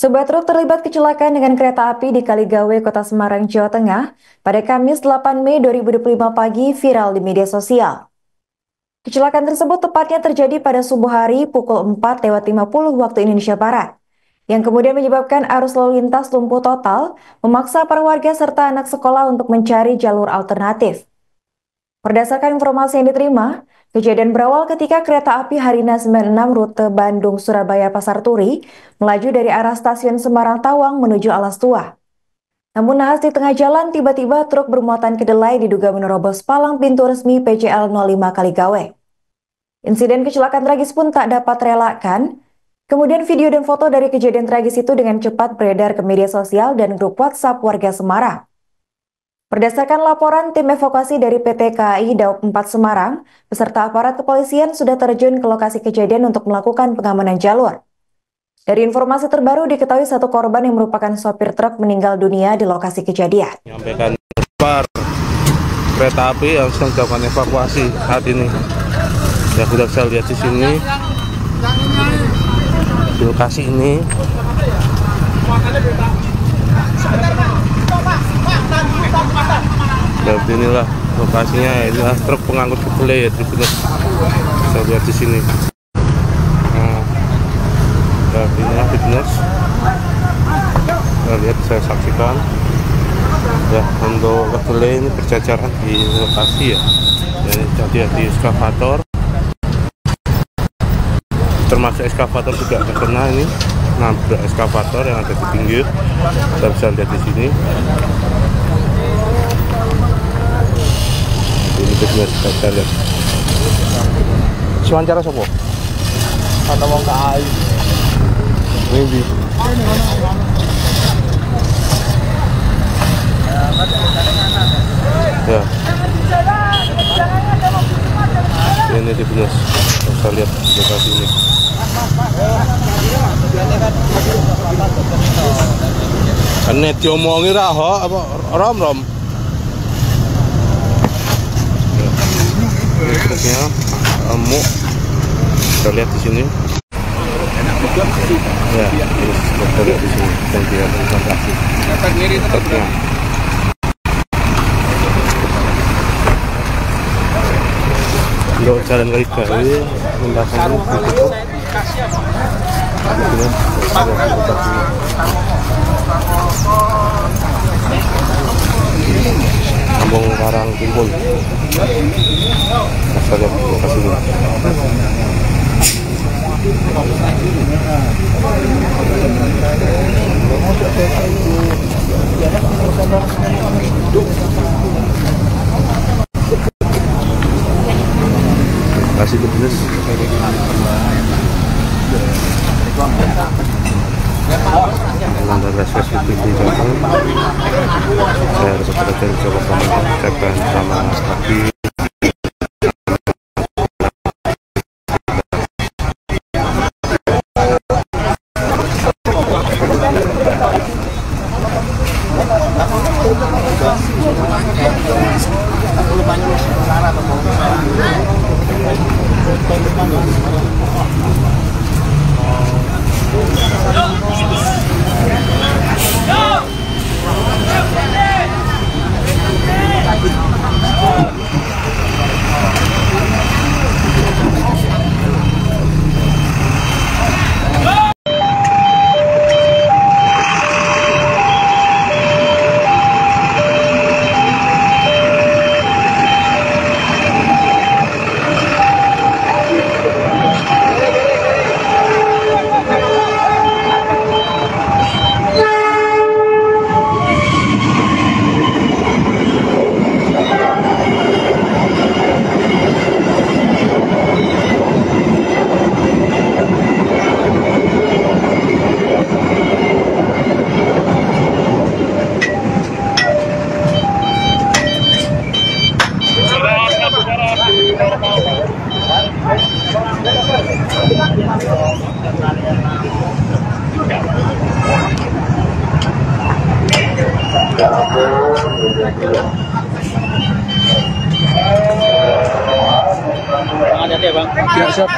Sebuah truk terlibat kecelakaan dengan kereta api di Kaligawe, Kota Semarang, Jawa Tengah pada Kamis 8 Mei 2025 pagi viral di media sosial. Kecelakaan tersebut tepatnya terjadi pada subuh hari pukul 4:50 waktu Indonesia Barat, yang kemudian menyebabkan arus lalu lintas lumpuh total, memaksa para warga serta anak sekolah untuk mencari jalur alternatif. Berdasarkan informasi yang diterima, kejadian berawal ketika kereta api Harina 96 rute Bandung-Surabaya Pasar Turi melaju dari arah stasiun Semarang Tawang menuju Alas Tua. Namun nahas di tengah jalan, tiba-tiba truk bermuatan kedelai diduga menerobos palang pintu resmi PJL 05 Kaligawe. Insiden kecelakaan tragis pun tak dapat terelakkan. Kemudian video dan foto dari kejadian tragis itu dengan cepat beredar ke media sosial dan grup WhatsApp warga Semarang. Berdasarkan laporan tim evakuasi dari PT KAI Daob 4 Semarang, beserta aparat kepolisian sudah terjun ke lokasi kejadian untuk melakukan pengamanan jalur. Dari informasi terbaru diketahui satu korban yang merupakan sopir truk meninggal dunia di lokasi kejadian. Menyampaikan kereta api yang sedang dilakukan evakuasi saat ini. Ya, sudah saya lihat di sini, di lokasi ini. Dan inilah lokasinya, inilah truk pengangkut kedelai ya, saya lihat di sini. Inilah fitness, saya saksikan ya, untuk kedelai ini berjajaran di lokasi ya. Jadi di eskavator, termasuk eskavator juga terkena ini, nabrak eskavator yang ada di pinggir. Kita bisa lihat di sini. Ini fitness, kita lihat. Sewawancara sopo? Ana wong KAI. Maybe. Ya. Ini di Binus. Kita lihat lokasi ini. Ane diomongi ra ho apa rom. Truknya remuk. Kita lihat di sini. Ya, terus kita lihat di sini dan dia transaksi. Truknya. Untuk jalan Kaligawe, lintasan ditutup. Kampung Karang Kumpul. Kita lihat lokasinya. Kasih ke Binus. Lantar Rescue TV Jateng. Saya reporter dari Jawa Barat, ucapkan selamat pagi. Hati-hati ya, Bang. Siap.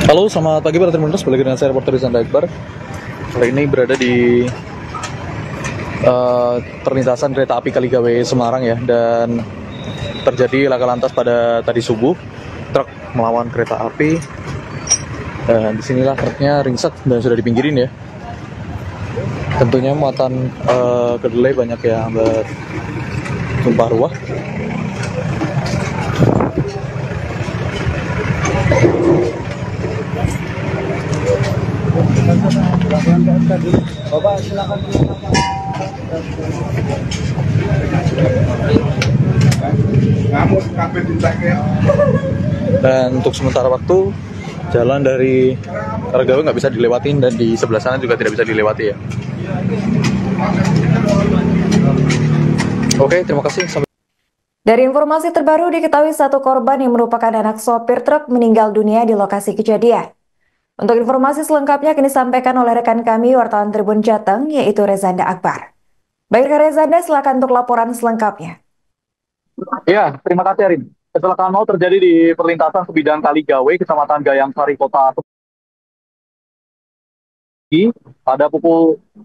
Halo, selamat pagi para Tribuners, balik dengan saya reporter Rizanda Akbar. Kali ini berada di perlintasan kereta api Kaligawe Semarang ya, dan terjadi laka lantas pada tadi subuh. Truk melawan kereta api, dan disinilah truknya ringsek dan sudah dipinggirin ya. Tentunya muatan kedelai banyak yang bertumpah ruah. Bapak silakan. Dan untuk sementara waktu jalan dari Kaligawe nggak bisa dilewatin, dan di sebelah sana juga tidak bisa dilewati ya. Oke, terima kasih. Dari informasi terbaru diketahui satu korban yang merupakan anak sopir truk meninggal dunia di lokasi kejadian. Untuk informasi selengkapnya akan disampaikan oleh rekan kami wartawan Tribun Jateng, yaitu Rezanda Akbar. Baik Rezanda, silakan untuk laporan selengkapnya. Ya, terima kasih Arin. Kecelakaan maut terjadi di perlintasan sebidang Kaligawe, Kecamatan Gayang Sari, Kota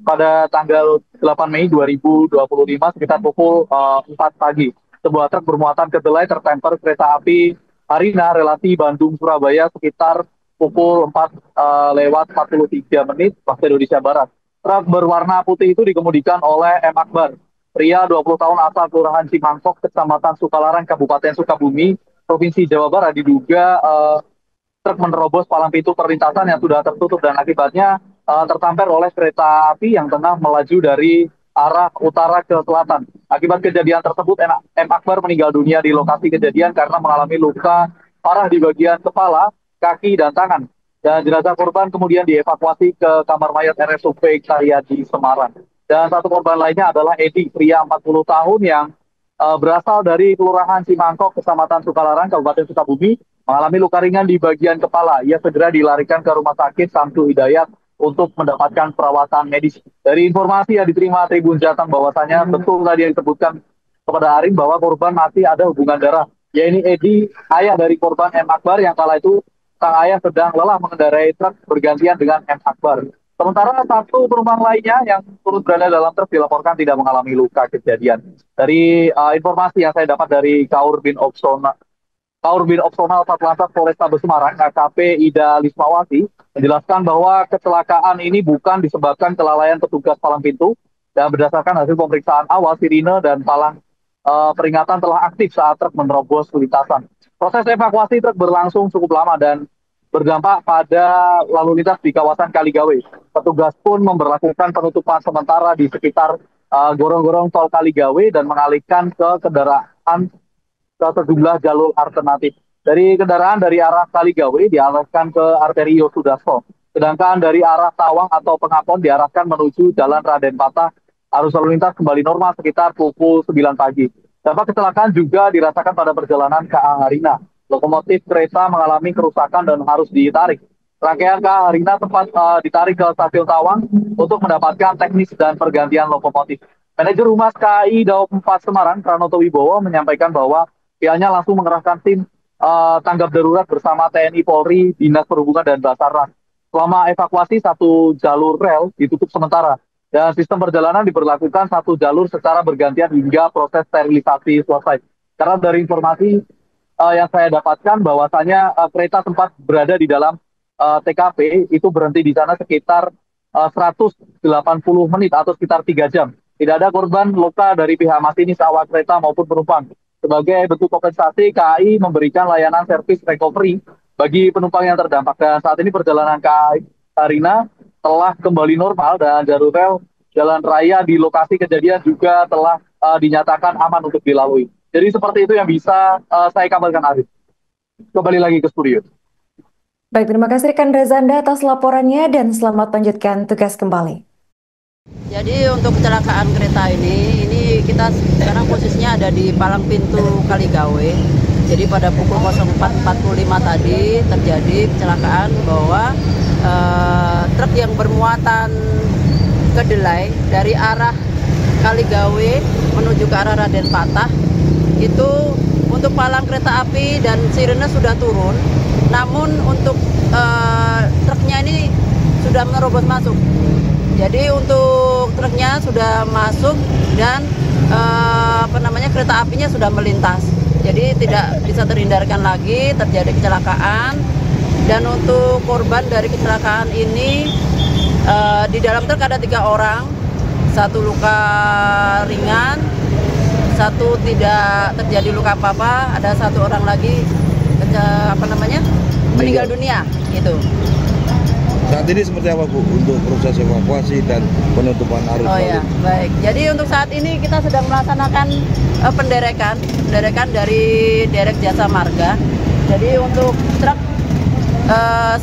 pada tanggal 8 Mei 2025 sekitar pukul 4 pagi. Sebuah truk bermuatan kedelai tertemper kereta api Arina relasi Bandung-Surabaya sekitar pukul 4:43 waktu Indonesia Barat. Truk berwarna putih itu dikemudikan oleh M. Akbar, pria 20 tahun asal Kelurahan Cimangkok, Kecamatan Sukalarang, Kabupaten Sukabumi, Provinsi Jawa Barat. Diduga truk menerobos palang pintu perlintasan yang sudah tertutup dan akibatnya tertampar oleh kereta api yang tengah melaju dari arah utara ke selatan. Akibat kejadian tersebut, M. Akbar meninggal dunia di lokasi kejadian karena mengalami luka parah di bagian kepala, kaki, dan tangan. Dan jenazah korban kemudian dievakuasi ke kamar mayat RSUP Karyadi Semarang. Dan satu korban lainnya adalah Edi, pria 40 tahun yang berasal dari Kelurahan Cimangkok, Kecamatan Sukalarang, Kabupaten Sukabumi, mengalami luka ringan di bagian kepala. Ia segera dilarikan ke Rumah Sakit Samsu Hidayat untuk mendapatkan perawatan medis. Dari informasi yang diterima Tribun Jateng bahwasanya betul tadi yang disebutkan kepada Arin bahwa korban masih ada hubungan darah. Yaitu Edi, ayah dari korban M. Akbar, yang kala itu sang ayah sedang lelah mengendarai truk bergantian dengan M. Akbar. Sementara satu penumpang lainnya yang turut berada dalam truk dilaporkan tidak mengalami luka kejadian. Dari informasi yang saya dapat dari Kaurbin Opsional Satlantas Polrestabes Semarang, AKP Ida Lismawati, menjelaskan bahwa kecelakaan ini bukan disebabkan kelalaian petugas palang pintu, dan berdasarkan hasil pemeriksaan awal, sirine dan palang peringatan telah aktif saat truk menerobos lintasan. Proses evakuasi truk berlangsung cukup lama dan berdampak pada lalu lintas di kawasan Kaligawe. Petugas pun memberlakukan penutupan sementara di sekitar gorong-gorong tol Kaligawe dan mengalihkan ke kendaraan ke sejumlah jalur alternatif. Dari kendaraan dari arah Kaligawe dialihkan ke arteri Yosudarso. Sedangkan dari arah Tawang atau Pengapon diarahkan menuju Jalan Raden Patah. Arus lalu lintas kembali normal sekitar pukul 9 pagi. Dampak kecelakaan juga dirasakan pada perjalanan KA Harina. Lokomotif kereta mengalami kerusakan dan harus ditarik. Rangkaian KA Harina sempat ditarik ke stasiun Tawang untuk mendapatkan teknis dan pergantian lokomotif. Manajer Humas KAI Daob 4 Semarang, Pranoto Wibowo, menyampaikan bahwa pihaknya langsung mengerahkan tim tanggap darurat bersama TNI Polri, Dinas Perhubungan, dan Basarnas. Selama evakuasi, satu jalur rel ditutup sementara. Dan sistem perjalanan diberlakukan satu jalur secara bergantian hingga proses sterilisasi selesai. Karena dari informasi yang saya dapatkan bahwasanya kereta sempat berada di dalam TKP, itu berhenti di sana sekitar 180 menit atau sekitar 3 jam. Tidak ada korban luka dari pihak masinis awak kereta maupun penumpang. Sebagai bentuk kompensasi, KAI memberikan layanan servis recovery bagi penumpang yang terdampak. Dan saat ini perjalanan KAI Harina telah kembali normal dan jalur rel jalan raya di lokasi kejadian juga telah dinyatakan aman untuk dilalui. Jadi seperti itu yang bisa saya kabarkan, Arif. Kembali lagi ke studio. Baik, terima kasih rekan Rezanda atas laporannya dan selamat lanjutkan tugas kembali. Jadi untuk kecelakaan kereta ini kita sekarang posisinya ada di palang pintu Kaligawe. Jadi pada pukul 04.45 tadi terjadi kecelakaan bahwa truk yang bermuatan kedelai dari arah Kaligawe menuju ke arah Raden Patah itu untuk palang kereta api dan sirene sudah turun, namun untuk truknya ini sudah menerobos masuk. Jadi untuk truknya sudah masuk dan kereta apinya sudah melintas. Jadi tidak bisa terhindarkan lagi terjadi kecelakaan. Dan untuk korban dari kecelakaan ini di dalam truk ada 3 orang, 1 luka ringan, 1 tidak terjadi luka apa-apa, ada 1 orang lagi meninggal dunia itu. Saat ini seperti apa Bu untuk proses evakuasi dan penutupan arus balik? Ya, baik. Jadi untuk saat ini kita sedang melaksanakan penderekan dari derek jasa marga. Jadi untuk truk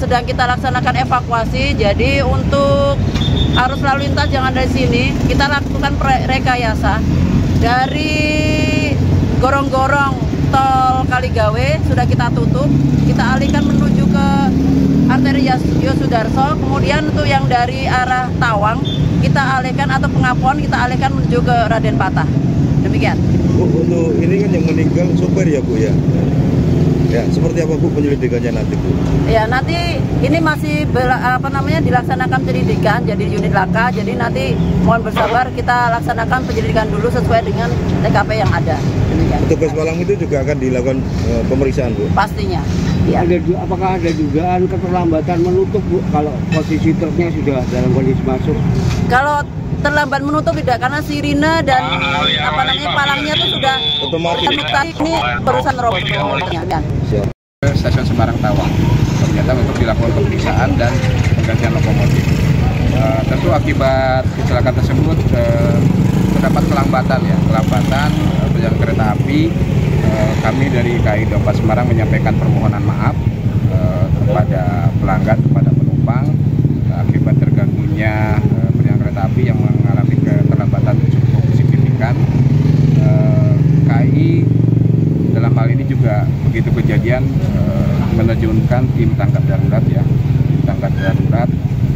sedang kita laksanakan evakuasi. Jadi untuk arus lalu lintas yang ada di sini kita lakukan rekayasa dari gorong-gorong tol Kaligawe sudah kita tutup, kita alihkan menuju ke arteri Yosudarso, kemudian untuk yang dari arah Tawang kita alihkan atau Pengapuan kita alihkan menuju ke Raden Patah. Demikian. Bu, untuk ini kan yang meninggal sopir ya Bu ya? Ya, seperti apa Bu penyelidikannya nanti Bu? Ya, nanti ini masih dilaksanakan penyelidikan jadi unit laka. Jadi nanti mohon bersabar kita laksanakan penyelidikan dulu sesuai dengan TKP yang ada. Demikian. Petugas palang itu juga akan dilakukan pemeriksaan Bu? Pastinya. Ya. Apakah ada dugaan keterlambatan menutup Bu kalau posisi truknya sudah dalam kondisi masuk? Kalau terlambat menutup tidak, karena sirine dan palangnya itu sudah otomatis. Ini barusan robotnya. Stasiun Semarang Tawang ternyata untuk dilakukan pemeriksaan dan penggantian lokomotif. Tentu akibat kecelakaan tersebut terdapat pelambatan perjalanan kereta api. Kami dari KAI Daup 4 Semarang menyampaikan permohonan maaf kepada pelanggan, kepada penumpang akibat terganggunya perjalanan kereta api yang mengalami keterlambatan cukup signifikan. KAI dalam hal ini juga begitu kejadian menerjunkan tim tanggap darurat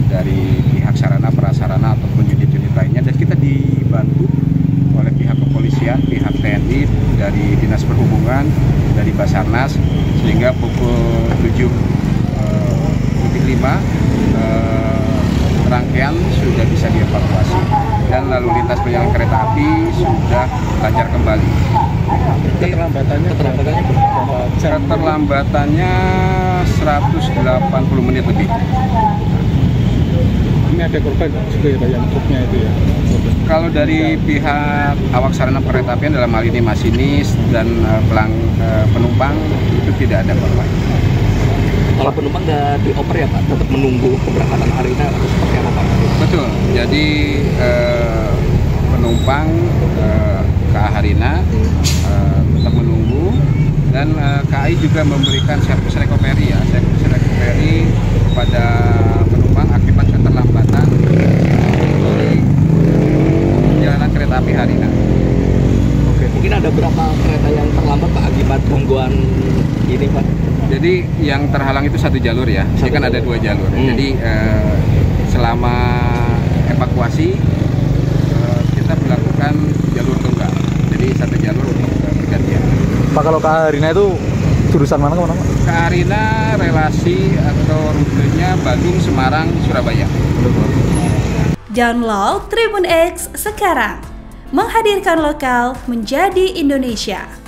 dari pihak sarana prasarana ataupun unit-unit lainnya, dan kita dibantu oleh pihak kepolisian, pihak TNI, dari Dinas Perhubungan, dari Basarnas, sehingga pukul 7.05 rangkaian sudah bisa dievakuasi dan lalu lintas perjalanan kereta api sudah lancar kembali. Keterlambatannya berapa jam? Keterlambatannya 180 menit lebih. Ini ada korban juga ya yang truknya itu ya? Kalau dari pihak awak sarana kereta apian dalam hal ini masinis dan penumpang itu tidak ada korban. Kalau penumpang nggak dioper ya Pak, tetap menunggu keberangkatan hari ini atau seperti apa Pak? Betul, jadi penumpang KA Harina tetap menunggu, dan KAI juga memberikan servis recovery kepada penumpang akibat keterlambatan dari perjalanan kereta api Harina. Oke, mungkin ada berapa kereta yang terlambat Pak akibat gangguan ini Pak? Jadi yang terhalang itu 1 jalur ya, ini kan ada 2 jalur. Jadi selama evakuasi kita melakukan jalur tunggal, jadi 1 jalur untuk pergantian. Pak, kalau ke Harina itu jurusan mana ke mana Pak? Ke Harina relasi atau rutenya Bandung, Semarang, Surabaya. Download Tribun X sekarang, menghadirkan lokal menjadi Indonesia.